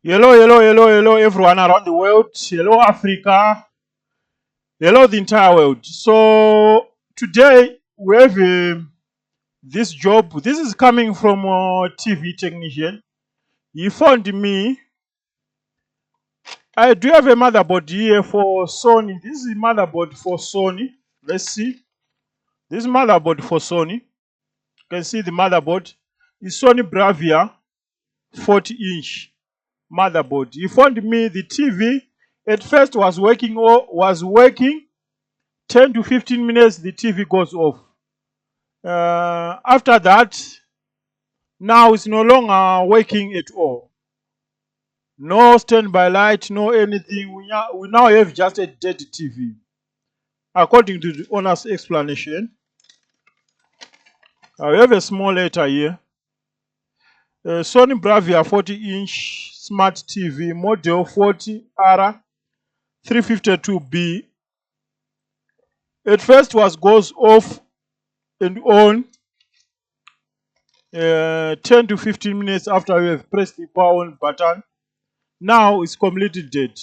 Hello everyone around the world. Hello Africa. Hello the entire world. So today we have this job. This is coming from a TV technician. He phoned me. I do have a motherboard here for Sony. This is a motherboard for Sony. Let's see. This motherboard for Sony. You can see the motherboard. It's Sony Bravia 40-inch motherboard. He phoned me. The TV at first was working 10 to 15 minutes. The TV goes off. After that, now it's no longer working at all. No standby light, no anything. We now have just a dead TV. According to the owner's explanation, I have a small letter here. Sony Bravia 40-inch smart TV model 40R352B. At first goes off and on 10 to 15 minutes after you have pressed the power on button. Now it's completely dead.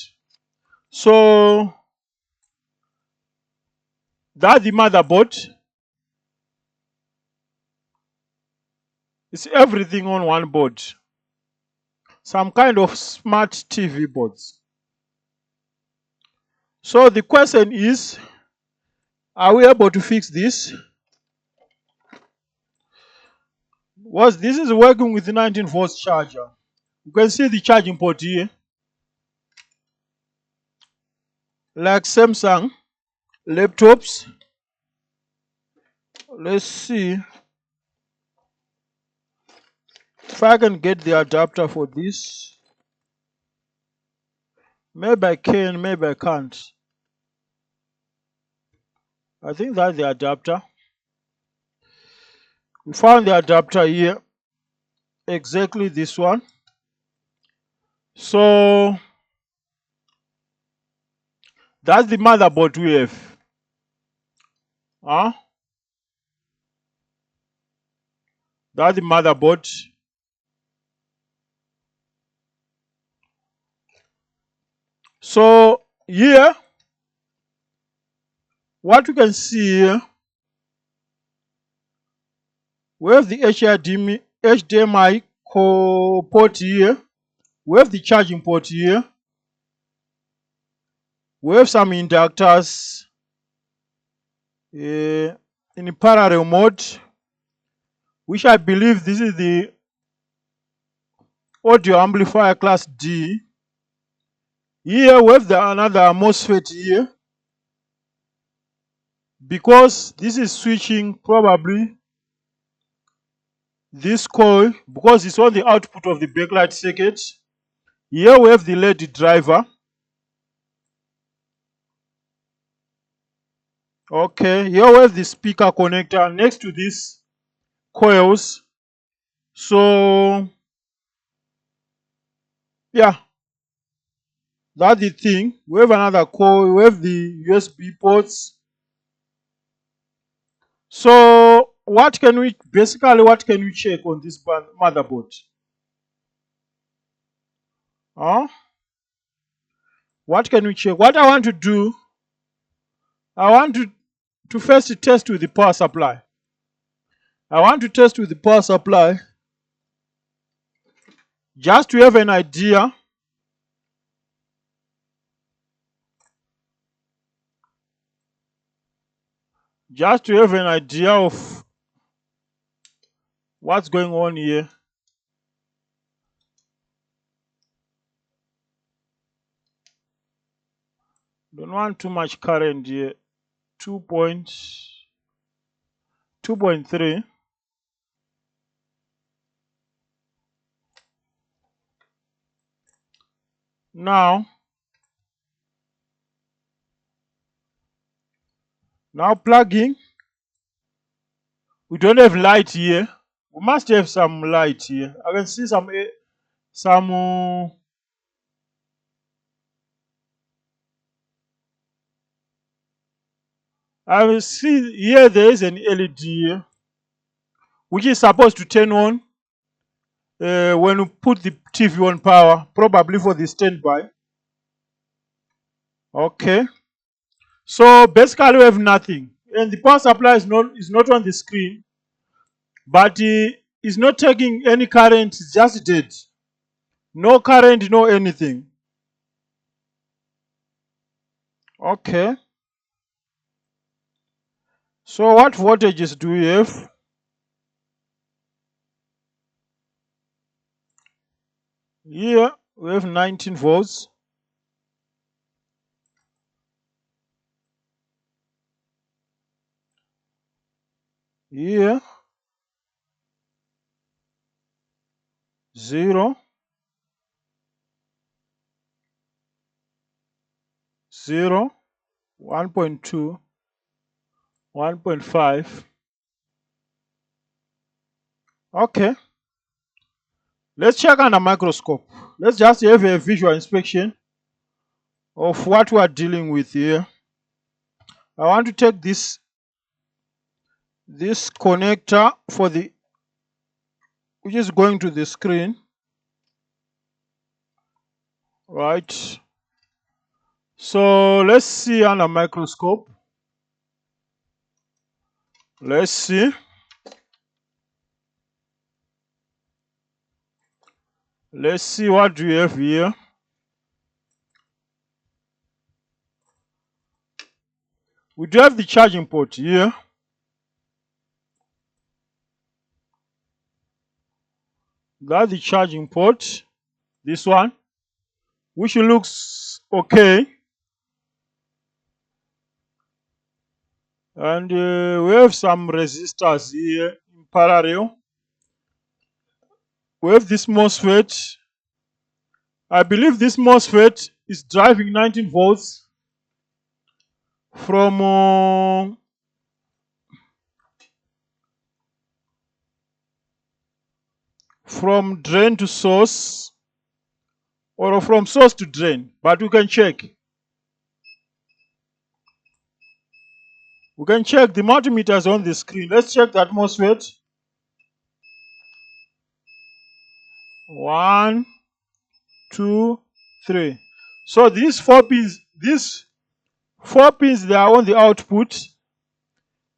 So that's the motherboard. It's everything on one board. Some kind of smart TV boards. So the question is, are we able to fix this? This is working with the 19 volts charger. You can see the charging port here. Like Samsung laptops. Let's see if I can get the adapter for this. Maybe I can, maybe I can't. I think that's the adapter. We found the adapter here. Exactly this one. So that's the motherboard we have. That's the motherboard. So here, what you can see here, we have the HDMI port here. We have the charging port here. We have some inductors in parallel mode, which I believe this is the audio amplifier class D. Here we have another MOSFET here, because this is switching probably this coil, because it's on the output of the backlight circuit. Here we have the LED driver. Okay, here we have the speaker connector next to these coils. So yeah, that's the thing. We have another coil, we have the USB ports. So what can we check on this motherboard? What can we check? What I want to do, I want to first test with the power supply. I want to test with the power supply just to have an idea. Just to have an idea of what's going on here. Don't want too much current here. 2.3. Now plugging. We don't have light here. We must have some light here. I can see some I will see here there is an LED here, which is supposed to turn on when you put the TV on power, probably for the standby. Okay. So basically we have nothing. And the power supply is not on the screen, but it's not taking any current, it's just dead. No current, no anything. Okay. So what voltages do we have? Here we have 19 volts. Here 0, 0, 1.2, 1.5. Okay. Let's check under microscope. Let's just have a visual inspection of what we are dealing with here. I want to take this connector for the which is going to the screen. Right. So let's see under microscope. Let's see. Let's see what we have here. We do have the charging port here. That's the charging port. This one, which looks okay. And we have some resistors here in parallel. We have this MOSFET. I believe this MOSFET is driving 19 volts from drain to source, or from source to drain, but we can check. We can check the multimeters on the screen. Let's check that MOSFET. 1, 2, 3. So these 4 pins, they are on the output.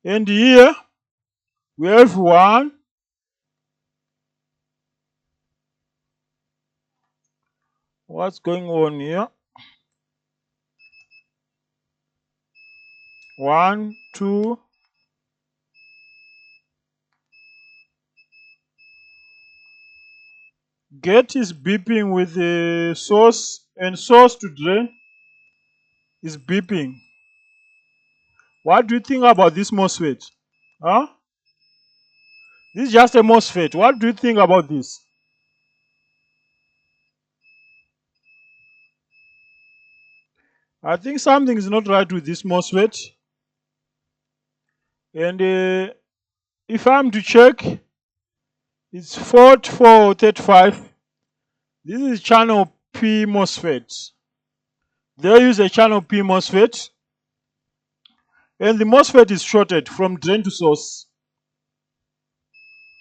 And here we have 1, what's going on here? 1, 2. Gate is beeping with the source, and source to drain is beeping. What do you think about this MOSFET? Huh? This is just a MOSFET. What do you think about this? I think something is not right with this MOSFET. And if I'm to check, it's 4435. This is channel P MOSFET. They use a channel P MOSFET. And the MOSFET is shorted from drain to source.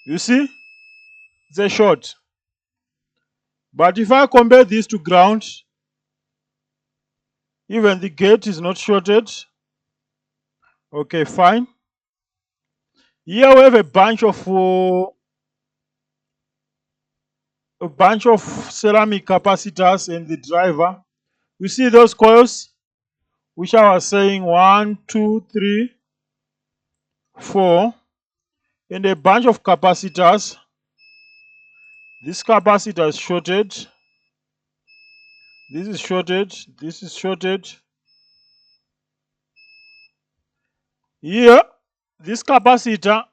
You see? It's a short. But if I compare this to ground, even the gate is not shorted. Okay, fine. Here we have a bunch of ceramic capacitors and the driver. You see those coils, which I was saying 1, 2, 3, 4, and a bunch of capacitors. This capacitor is shorted. This is shorted. This is shorted. Here, this capacitor,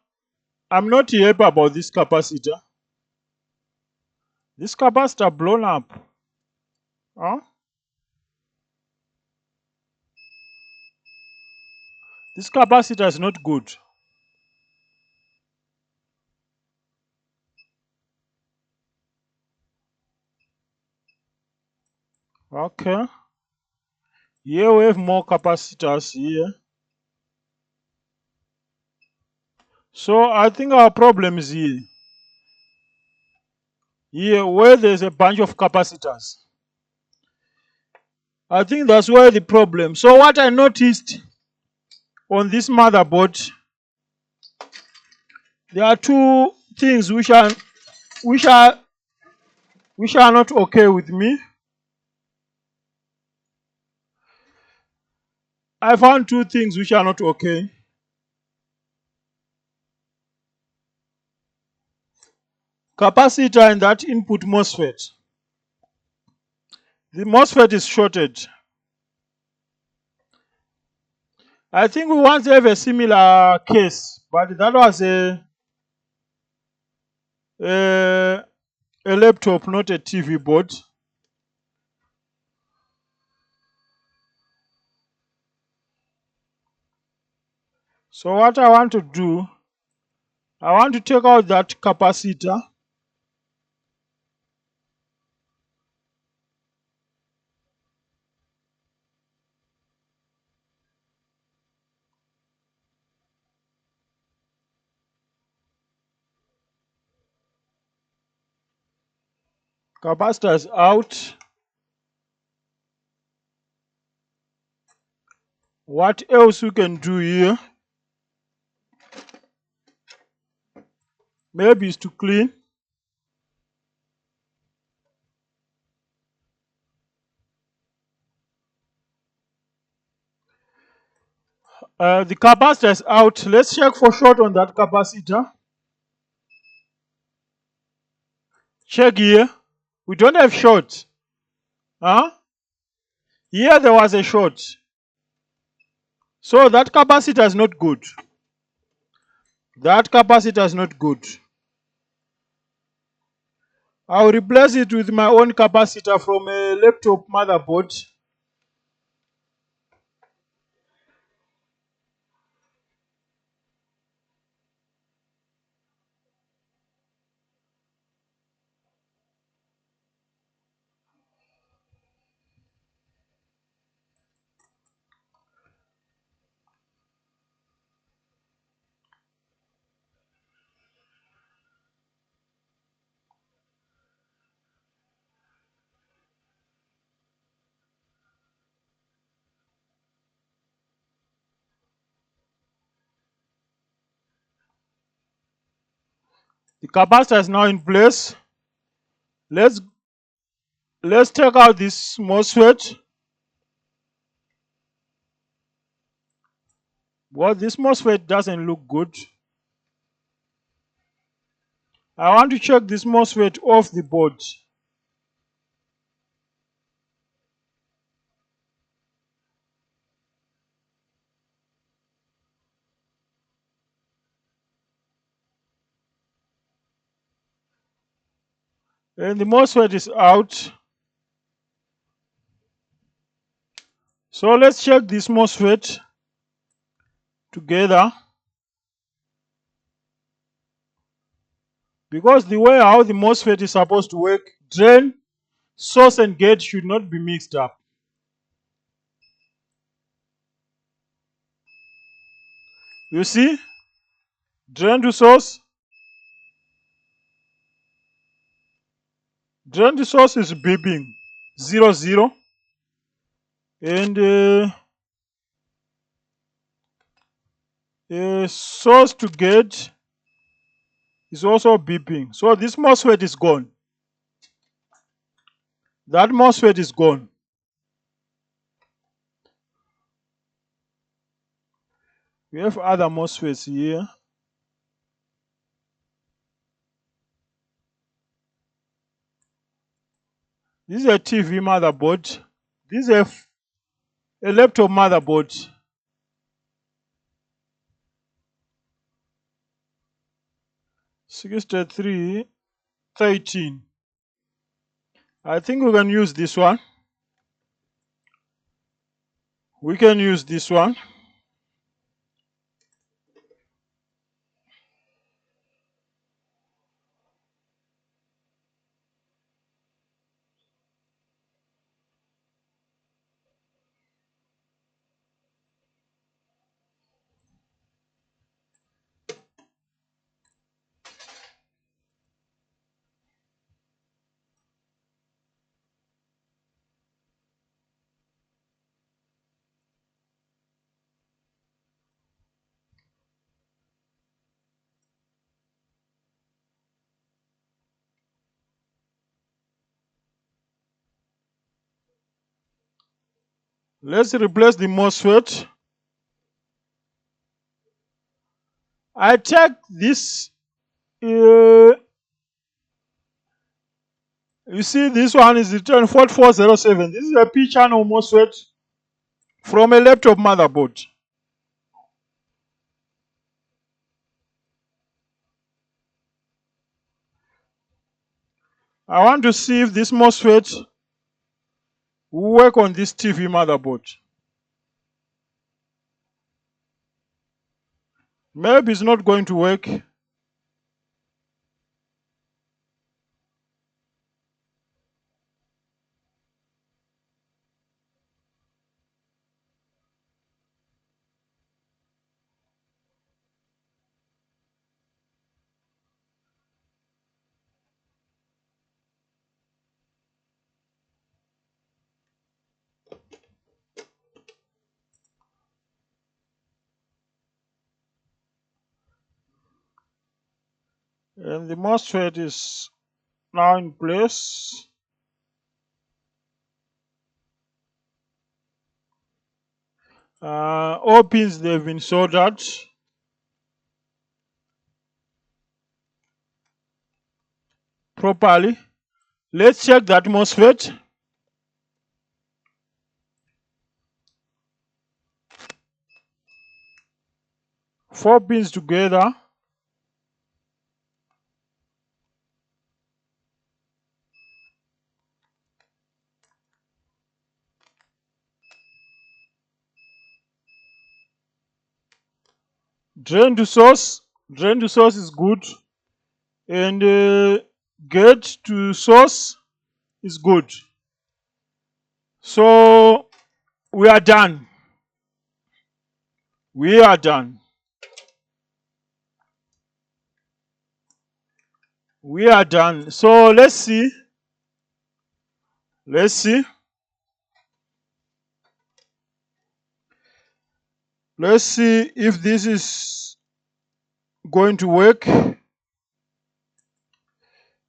I'm not happy about this capacitor. This capacitor blown up. Huh? This capacitor is not good. Okay. Here we have more capacitors here. So I think our problem is here. here where there's a bunch of capacitors. I think that's where the problem. So what I noticed on this motherboard, there are two things which are not okay with me. I found two things which are not okay. Capacitor and that input MOSFET. The MOSFET is shorted. I think we once have a similar case, but that was a laptop, not a TV board. So what I want to do, I want to take out that capacitor. Capacitor is out. What else we can do here? Maybe is to clean. The capacitor is out. Let's check for short on that capacitor. Check here. We don't have short. Huh? Here there was a short. So that capacitor is not good. That capacitor is not good. I'll replace it with my own capacitor from a laptop motherboard. The capacitor is now in place. Let's take out this MOSFET. Well, this MOSFET doesn't look good. I want to check this MOSFET off the board. And the MOSFET is out. So let's check this MOSFET together. Because the way how the MOSFET is supposed to work, drain, source and gate should not be mixed up. You see? Drain to source. Drain to source is beeping 00. And source to gate is also beeping. So this MOSFET is gone. That MOSFET is gone. We have other MOSFETs here. This is a TV motherboard. This is a laptop motherboard. 6313. I think we can use this one. We can use this one. Let's replace the MOSFET. I take this, you see this one is the 14407. This is a P channel MOSFET from a laptop motherboard. I want to see if this MOSFET will work on this TV motherboard. Maybe it's not going to work. And the MOSFET is now in place. All pins, they've been soldered. Properly. Let's check that MOSFET. Four pins together. Drain to source. Drain to source is good. And gate to source is good. So we are done. We are done. We are done. So let's see. Let's see. Let's see if this is going to work.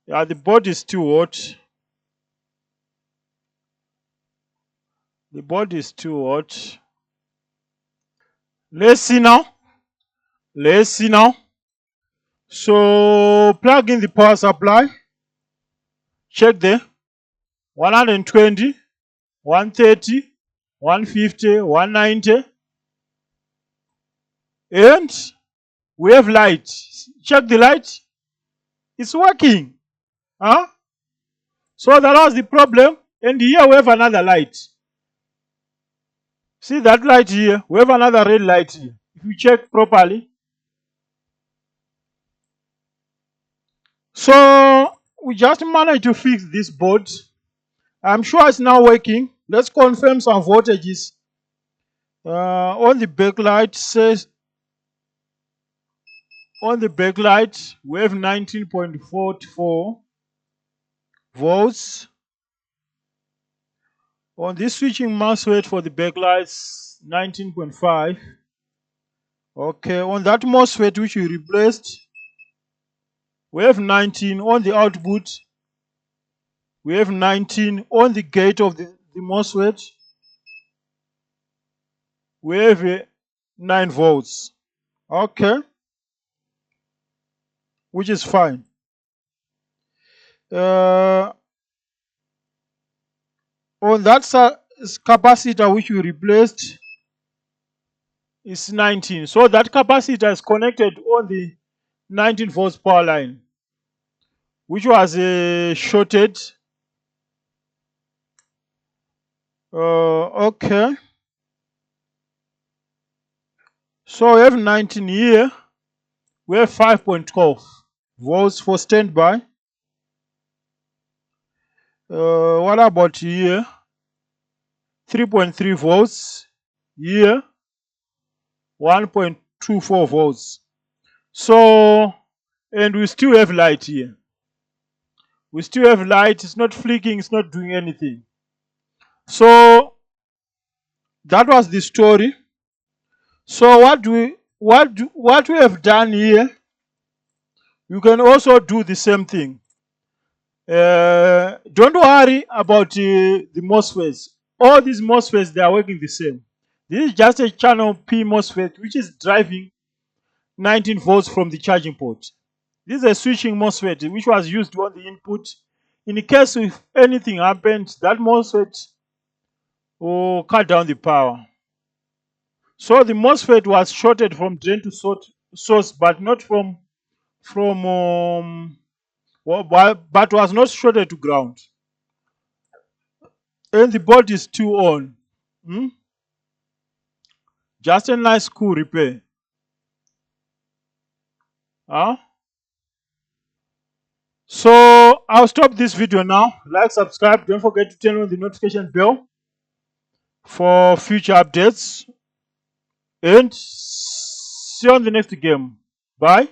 Yeah, the board is too hot. The board is too hot. Let's see now. Let's see now. So plug in the power supply. Check there. 120, 130, 150, 190. And we have light. Check the light. It's working. Huh? So that was the problem. And here we have another light. See that light here? We have another red light here. If you check properly. So we just managed to fix this board. I'm sure it's now working. Let's confirm some voltages. On the backlight says on the backlight we have 19.44 volts. On this switching MOSFET for the backlights 19.5. Okay, on that MOSFET which we replaced, we have 19 on the output. We have 19 on the gate of the MOSFET. We have 9 volts. Okay, which is fine. On that capacitor which we replaced is 19. So that capacitor is connected on the 19 volts power line, which was shorted. Okay. So we have 19 here. We have 5.12 volts for standby. What about here? 3.3 volts. Here, 1.24 volts. So, and we still have light here. We still have light. It's not flicking. It's not doing anything. So that was the story. So what we have done here, you can also do the same thing. Don't worry about the MOSFETs. all these MOSFETs, they are working the same. This is just a channel P MOSFET which is driving 19 volts from the charging port. This is a switching MOSFET which was used on the input. In case if anything happens, that MOSFET will cut down the power. So the MOSFET was shorted from drain to source, but not but was not shorted to ground. And the board is still on. Just a nice cool repair. So I'll stop this video now. Like, subscribe, don't forget to turn on the notification bell for future updates, and see you on the next game. Bye.